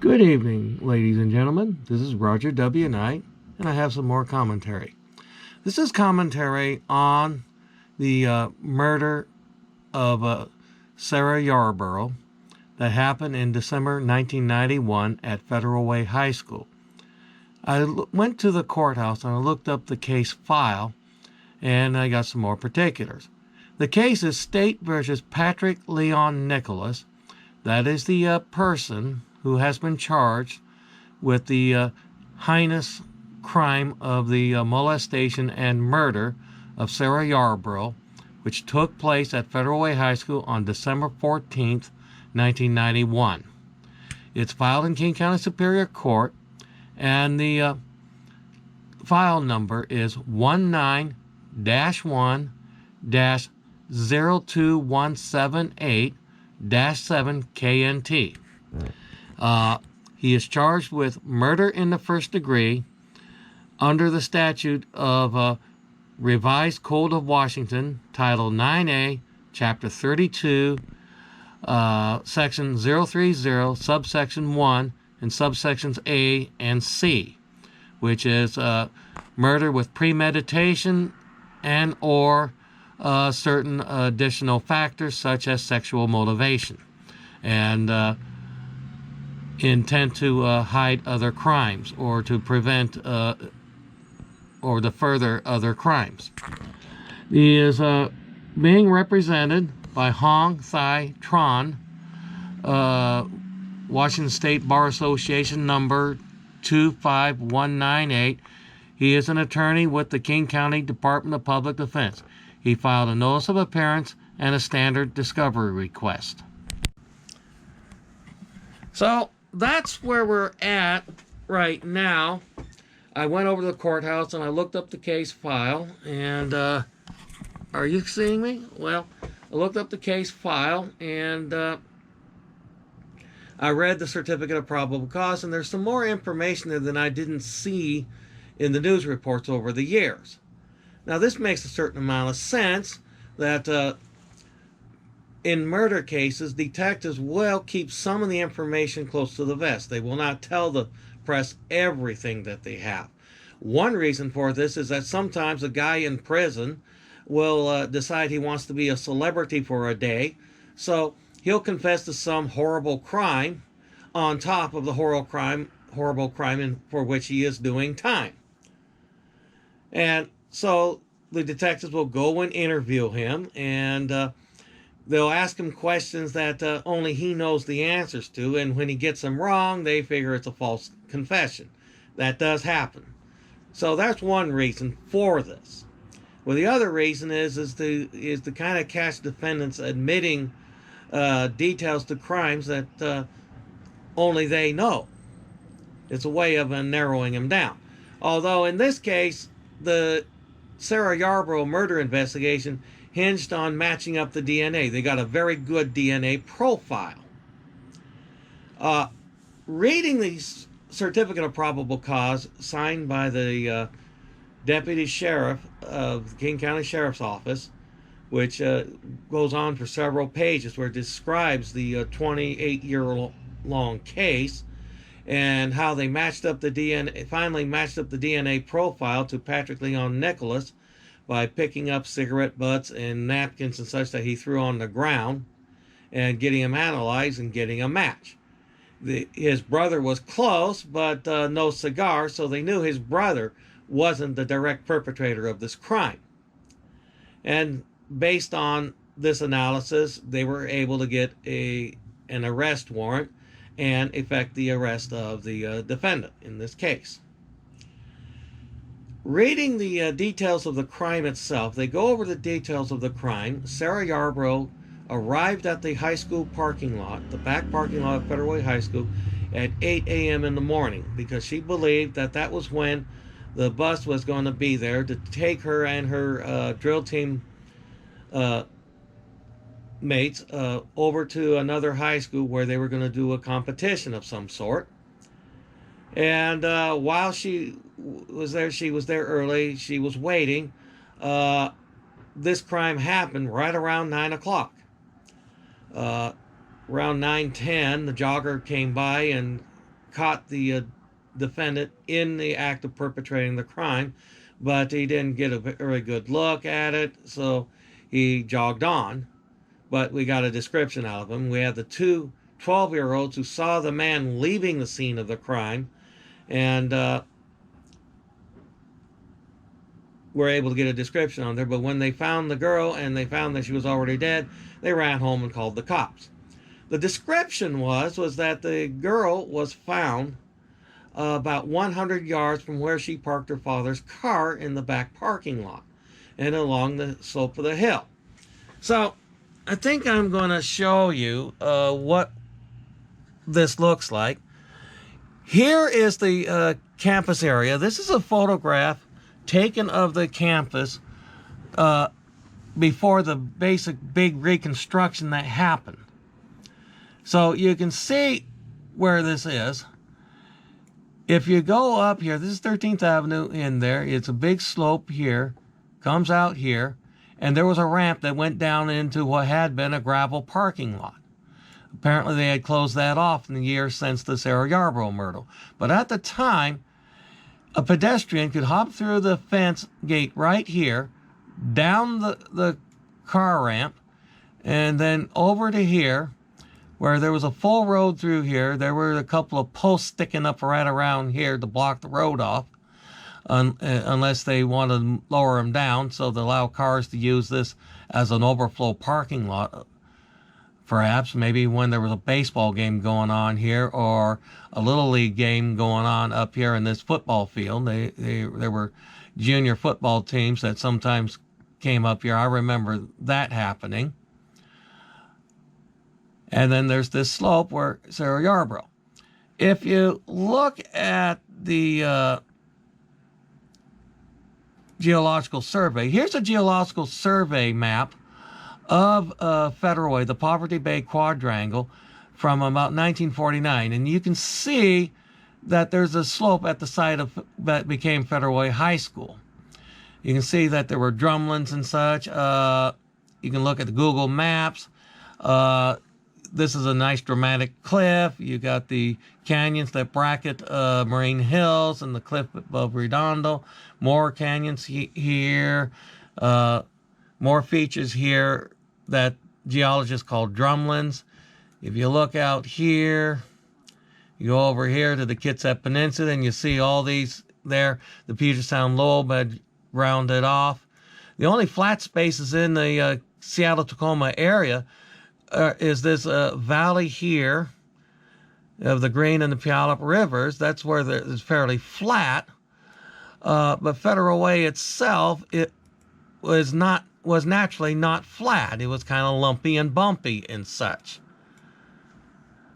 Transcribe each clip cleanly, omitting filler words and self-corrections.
Good evening, ladies and gentlemen. This is Roger W. Knight, and I have some more commentary. This is commentary on the murder of Sarah Yarborough that happened in December 1991 at Federal Way High School. I went to the courthouse and I looked up the case file, and I got some more particulars. The case is State versus Patrick Leon Nicholas. That is the person who has been charged with the heinous crime of the molestation and murder of Sarah Yarborough, which took place at Federal Way High School on December 14th, 1991. It's filed in King County Superior Court, and the file number is 19-1-02178-7KNT. He is charged with murder in the first degree under the statute of Revised Code of Washington, Title 9A, Chapter 32, Section 030, Subsection 1, and Subsections A and C, which is murder with premeditation and or certain additional factors such as sexual motivation and intent to hide other crimes or to prevent or to further other crimes. He is being represented by Hong Thai Tron, Washington State Bar Association number 25198. He is an attorney with the King County Department of Public Defense. He filed a notice of appearance and a standard discovery request. So that's where we're at right now. I went over to the courthouse and I looked up the case file, and are you seeing me? Well, I looked up the case file and I read the certificate of probable cause, and there's some more information there than I didn't see in the news reports over the years. Now, this makes a certain amount of sense that in murder cases, detectives will keep some of the information close to the vest. They will not tell the press everything that they have. One reason for this is that sometimes a guy in prison will decide he wants to be a celebrity for a day, so he'll confess to some horrible crime on top of the horrible crime for which he is doing time. And so the detectives will go and interview him, and they'll ask him questions that only he knows the answers to, and when he gets them wrong, they figure it's a false confession. That does happen. So that's one reason for this. Well, the other reason is to kind of catch defendants admitting details to crimes that only they know. It's a way of narrowing them down. Although in this case, the Sarah Yarborough murder investigation hinged on matching up the DNA. They got a very good DNA profile. Reading the certificate of probable cause signed by the deputy sheriff of the King County Sheriff's Office, which goes on for several pages, where it describes the 28-year-long case and how they matched up the DNA, finally matched up the DNA profile to Patrick Leon Nicholas by picking up cigarette butts and napkins and such that he threw on the ground and getting them analyzed and getting a match. His brother was close, but no cigar, so they knew his brother wasn't the direct perpetrator of this crime. And based on this analysis, they were able to get an arrest warrant and effect the arrest of the defendant in this case. Reading the details of the crime itself, they go over the details of the crime. Sarah Yarborough arrived at the high school parking lot, the back parking lot of Federal Way High School, at 8 a.m. in the morning because she believed that that was when the bus was going to be there to take her and her drill team mates over to another high school where they were going to do a competition of some sort. And while she was there early, she was waiting. This crime happened right around 9 o'clock. Around 9:10, the jogger came by and caught the defendant in the act of perpetrating the crime, but he didn't get a very good look at it, so he jogged on. But we got a description out of him. We had the two 12-year-olds who saw the man leaving the scene of the crime, and were able to get a description on there. But when they found the girl and they found that she was already dead, they ran home and called the cops. The description was that the girl was found about 100 yards from where she parked her father's car in the back parking lot and along the slope of the hill. So I think I'm going to show you what this looks like. Here is the campus area. This is a photograph taken of the campus before the big reconstruction that happened. So you can see where this is. If you go up here, this is 13th Avenue in there. It's a big slope here, comes out here, and there was a ramp that went down into what had been a gravel parking lot. Apparently they had closed that off in the years since the Sarah Yarborough murder. But at the time, a pedestrian could hop through the fence gate right here, down the car ramp, and then over to here, where there was a full road through here. There were a couple of posts sticking up right around here to block the road off, unless they wanted to lower them down so they allow cars to use this as an overflow parking lot. Perhaps maybe when there was a baseball game going on here or a little league game going on up here in this football field. There were junior football teams that sometimes came up here. I remember that happening. And then there's this slope where Sarah Yarborough. If you look at the geological survey, here's a geological survey map of Federal Way, the Poverty Bay Quadrangle, from about 1949. And you can see that there's a slope at the site of that became Federal Way High School. You can see that there were drumlins and such. You can look at the Google Maps. This is a nice dramatic cliff. You got the canyons that bracket Marine Hills and the cliff above Redondo. More canyons here. More features here that geologists call drumlins. If you look out here, you go over here to the Kitsap Peninsula and you see all these there. The Puget Sound lobe had rounded off. The only flat spaces in the Seattle-Tacoma area is this valley here of the Green and the Puyallup Rivers. That's where it's fairly flat. But Federal Way itself, it was naturally not flat. It was kind of lumpy and bumpy and such.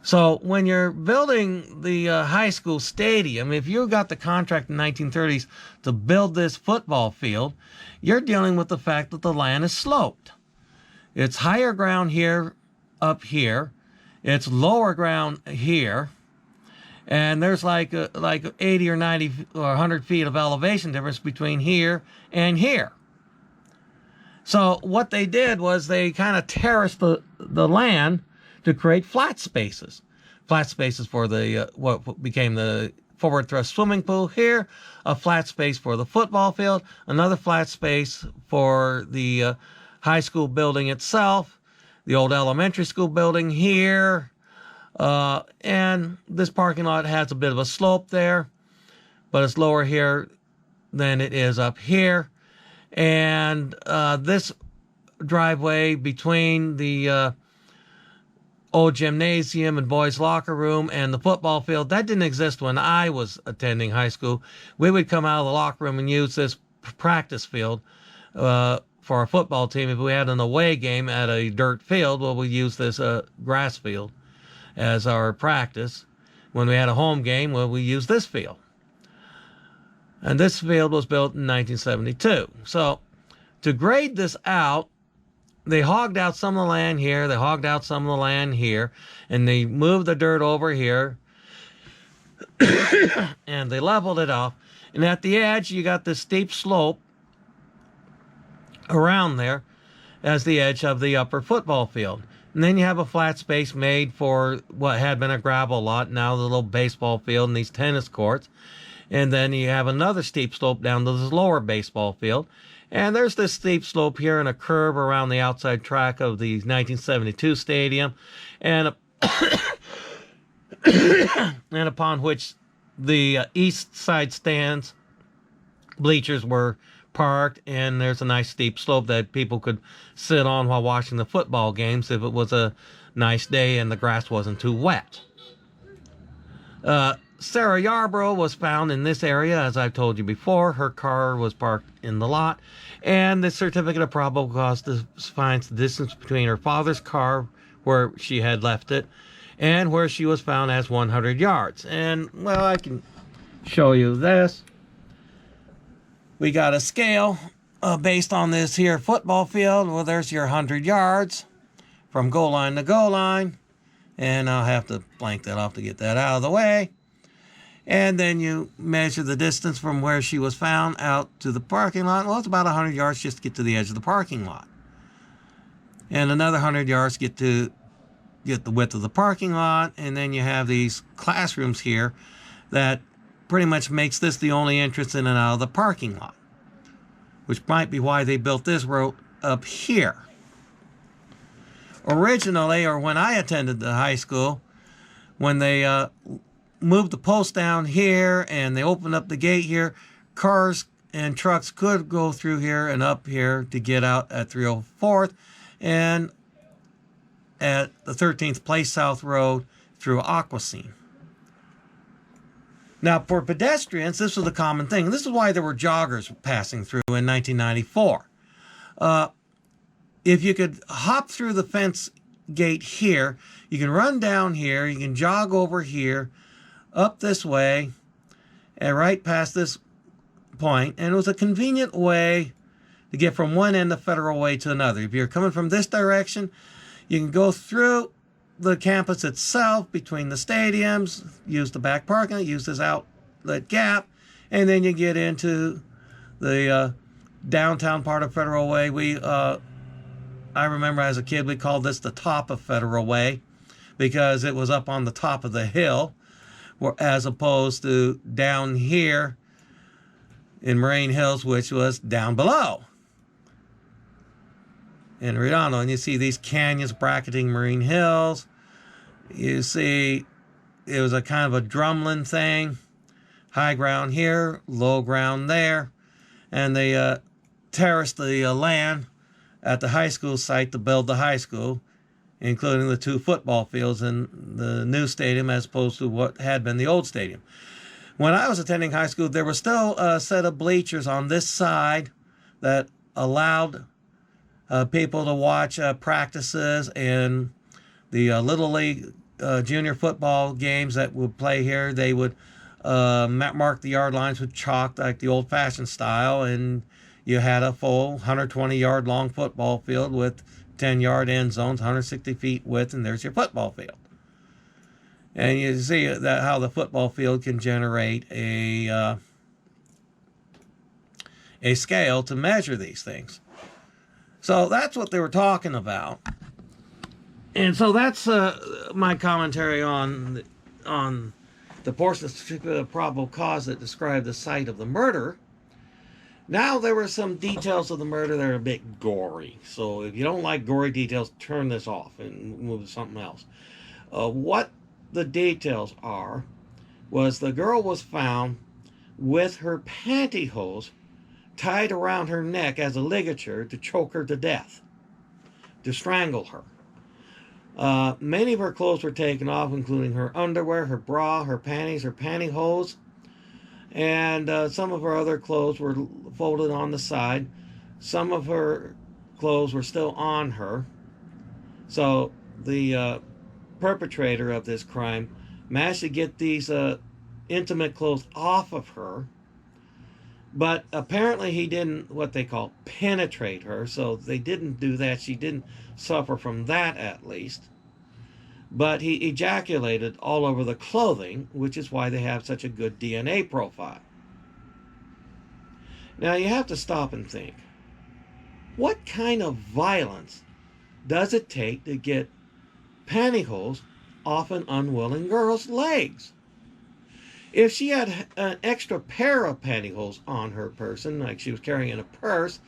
So when you're building the high school stadium, if you got the contract in the 1930s to build this football field, you're dealing with the fact that the land is sloped. It's higher ground here, up here. It's lower ground here. And there's like 80 or 90 or 100 feet of elevation difference between here and here. So what they did was they kind of terraced the land to create flat spaces. Flat spaces for the what became the forward thrust swimming pool here, a flat space for the football field, another flat space for the high school building itself, the old elementary school building here, and this parking lot has a bit of a slope there, but it's lower here than it is up here. And this driveway between the old gymnasium and boys' locker room and the football field, that didn't exist when I was attending high school. We would come out of the locker room and use this practice field for our football team. If we had an away game at a dirt field, well, we use this grass field as our practice. When we had a home game, well, we used this field. And this field was built in 1972. So to grade this out, they hogged out some of the land here, they hogged out some of the land here, and they moved the dirt over here, and they leveled it off. And at the edge, you got this steep slope around there as the edge of the upper football field. And then you have a flat space made for what had been a gravel lot, now the little baseball field and these tennis courts. And then you have another steep slope down to this lower baseball field. And there's this steep slope here and a curve around the outside track of the 1972 stadium. And, and upon which the east side stands, bleachers were parked, and there's a nice steep slope that people could sit on while watching the football games if it was a nice day and the grass wasn't too wet. Sarah Yarborough was found in this area, as I've told you before. Her car was parked in the lot, and the certificate of probable cause defines the distance between her father's car, where she had left it, and where she was found as 100 yards. And, well, I can show you this. We got a scale based on this here football field. Well, there's your 100 yards from goal line to goal line. And I'll have to blank that off to get that out of the way. And then you measure the distance from where she was found out to the parking lot. Well, it's about 100 yards just to get to the edge of the parking lot. And another 100 yards to get the width of the parking lot. And then you have these classrooms here that pretty much makes this the only entrance in and out of the parking lot, which might be why they built this road up here. Originally, or when I attended the high school, when they moved the post down here and they opened up the gate here, cars and trucks could go through here and up here to get out at 304th and at the 13th Place South Road through Aquasine. Now, for pedestrians, this was a common thing. This is why there were joggers passing through in 1994. If you could hop through the fence gate here, you can run down here, you can jog over here, up this way, and right past this point. And it was a convenient way to get from one end of Federal Way to another. If you're coming from this direction, you can go through the campus itself, between the stadiums, use the back parking lot, use this outlet gap, and then you get into the downtown part of Federal Way. I remember as a kid we called this the top of Federal Way because it was up on the top of the hill, as opposed to down here in Moraine Hills, which was down below in Redondo. And you see these canyons bracketing Moraine Hills. You see it was a kind of a drumlin thing. High ground here, low ground there. And they terraced the land at the high school site to build the high school, including the 2 football fields in the new stadium as opposed to what had been the old stadium. When I was attending high school, there was still a set of bleachers on this side that allowed people to watch practices and the Little League junior football games that would play here. They would mark the yard lines with chalk like the old-fashioned style, and you had a full 120-yard long football field with 10-yard end zones, 160 feet width, and there's your football field. And you see that how the football field can generate a scale to measure these things. So that's what they were talking about. And so that's my commentary on the portion of the certificate of probable cause that described the site of the murder. Now there were some details of the murder that are a bit gory. So if you don't like gory details, turn this off and move to something else. What the details are was the girl was found with her pantyhose tied around her neck as a ligature to choke her to death, to strangle her. Many of her clothes were taken off, including her underwear, her bra, her panties, her pantyhose, and some of her other clothes were folded on the side. Some of her clothes were still on her. So the perpetrator of this crime managed to get these intimate clothes off of her, but apparently he didn't, what they call, penetrate her, so they didn't do that. She didn't suffer from that, at least. But he ejaculated all over the clothing, which is why they have such a good DNA profile. Now you have to stop and think, what kind of violence does it take to get pantyhose off an unwilling girl's legs. If she had an extra pair of pantyhose on her person, like she was carrying in a purse,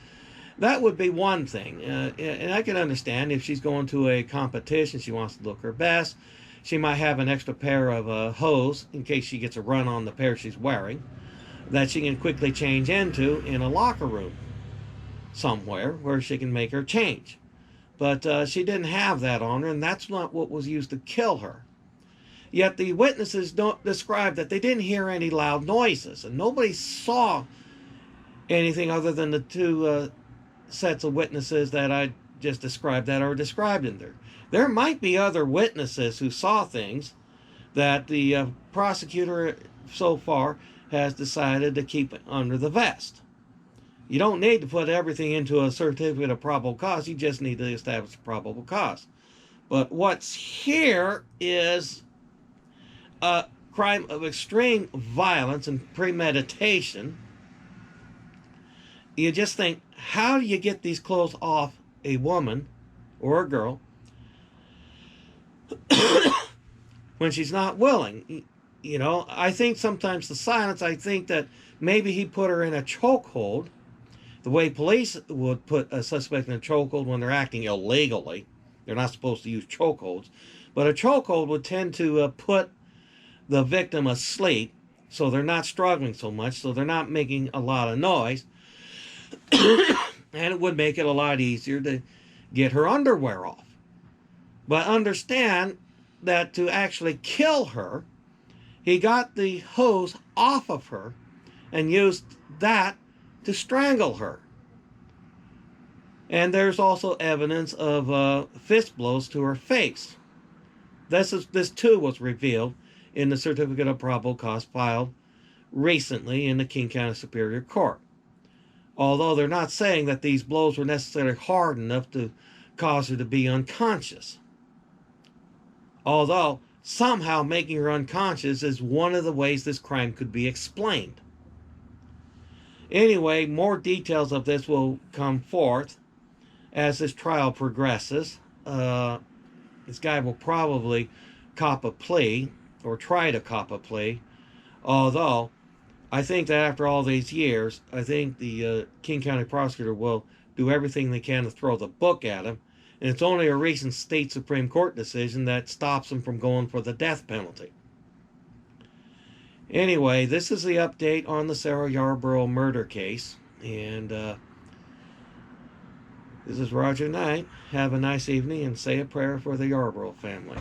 that would be one thing. And I can understand if she's going to a competition, she wants to look her best. She might have an extra pair of hose in case she gets a run on the pair she's wearing that she can quickly change into in a locker room somewhere where she can make her change. But she didn't have that on her, and that's not what was used to kill her. Yet the witnesses don't describe that they didn't hear any loud noises, and nobody saw anything other than the two sets of witnesses that I just described that are described in there. There might be other witnesses who saw things that the prosecutor so far has decided to keep under the vest. You don't need to put everything into a certificate of probable cause. You just need to establish a probable cause. But what's here is a crime of extreme violence and premeditation. You just think, how do you get these clothes off a woman or a girl when she's not willing? You know, I think sometimes the silence, I think that maybe he put her in a chokehold, the way police would put a suspect in a chokehold when they're acting illegally. They're not supposed to use chokeholds. But a chokehold would tend to put the victim asleep, so they're not struggling so much, so they're not making a lot of noise. And it would make it a lot easier to get her underwear off. But understand that to actually kill her, he got the hose off of her and used that to strangle her. And there's also evidence of fist blows to her face. This too was revealed in the certificate of probable cause filed recently in the King County Superior Court. Although they're not saying that these blows were necessarily hard enough to cause her to be unconscious. Although somehow making her unconscious is one of the ways this crime could be explained. Anyway, more details of this will come forth as this trial progresses. This guy will probably cop a plea, or try to cop a plea, although I think that after all these years, I think the King County prosecutor will do everything they can to throw the book at him, and it's only a recent state Supreme Court decision that stops him from going for the death penalty. Anyway, this is the update on the Sarah Yarborough murder case, and this is Roger Knight. Have a nice evening, and say a prayer for the Yarborough family.